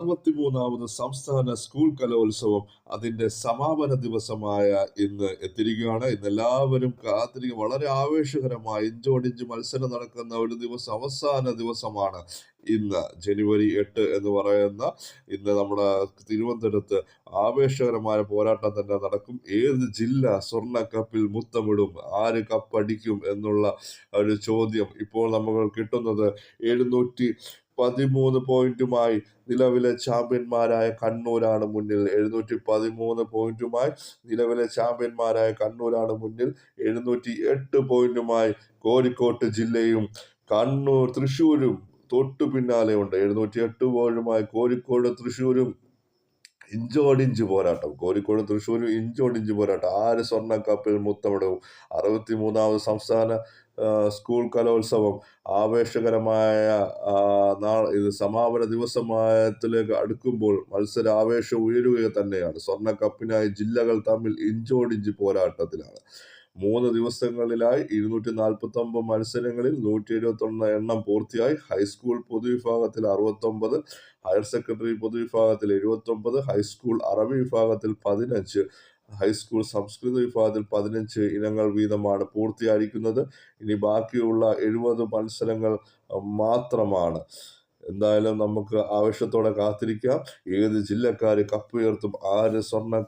63ാമത് സംസ്ഥാന സ്കൂൾ കലോത്സവം അതിന്റെ സമാപന ദിവസമായ ഇന്ന് എത്തിയിരിക്കുകയാണ്. ഇന്ന് എല്ലാവരും കാത്തിരിക്കും. വളരെ ആവേശകരമായി ഇഞ്ചോടിഞ്ച് മത്സരം നടക്കുന്ന ഒരു ദിവസം, അവസാന ദിവസമാണ് ഇന്ന്. ജനുവരി 8 എന്ന് പറയുന്ന ഇന്ന് നമ്മുടെ തിരുവനന്തപുരത്ത് ആവേശകരമായ പോരാട്ടം തന്നെ നടക്കും. ഏത് ജില്ല സ്വർണ്ണ കപ്പിൽ മുത്തമിടും, ആര് കപ്പടിക്കും എന്നുള്ള ഒരു ചോദ്യം ഇപ്പോൾ നമ്മൾ കിട്ടുന്നത് 713 പോയിന്റുമായി നിലവിലെ ചാമ്പ്യന്മാരായ കണ്ണൂരാണ് മുന്നിൽ. 713 പോയിന്റുമായി നിലവിലെ ചാമ്പ്യന്മാരായ കണ്ണൂരാണ് മുന്നിൽ. 708 പോയിന്റുമായി കോഴിക്കോട്ട് ജില്ലയും തൃശ്ശൂരും തൊട്ടു പിന്നാലെ ഉണ്ട്. 708 പോയിന്റുമായി കോഴിക്കോട് തൃശ്ശൂരും ഇഞ്ചോടിഞ്ച് പോരാട്ടം. കോഴിക്കോടും തൃശ്ശൂരും ഇഞ്ചോടിഞ്ച് പോരാട്ടം. ആര് സ്വർണ്ണ കപ്പിൽ മുത്തമിടും? 63ാമത് സംസ്ഥാന സ്കൂൾ കലോത്സവം ആവേശകരമായ ഇത് സമാപന ദിവസത്തിലേക്ക് അടുക്കുമ്പോൾ മത്സരാവേശം ഉയരുക തന്നെയാണ്. സ്വർണ്ണ കപ്പിനായി ജില്ലകൾ തമ്മിൽ ഇഞ്ചോടിഞ്ച് പോരാട്ടത്തിലാണ്. 3 ദിവസങ്ങളിലായി 249 മത്സരങ്ങളിൽ 171 എണ്ണം പൂർത്തിയായി. ഹൈസ്കൂൾ പൊതുവിഭാഗത്തിൽ 69, ഹയർ സെക്കൻഡറി പൊതുവിഭാഗത്തിൽ 79, ഹൈസ്കൂൾ അറബി വിഭാഗത്തിൽ 15, ഹൈസ്കൂൾ സംസ്കൃത വിഭാഗത്തിൽ 15 ഇനങ്ങൾ വീതമാണ് പൂർത്തിയായിരിക്കുന്നത്. ഇനി ബാക്കിയുള്ള 70 മത്സരങ്ങൾ മാത്രമാണ്. എന്തായാലും നമുക്ക് ആവേശത്തോടെ കാത്തിരിക്കാം. ഏത് ജില്ലക്കാര് കപ്പുയർത്തും, ആര് സ്വർണ്ണ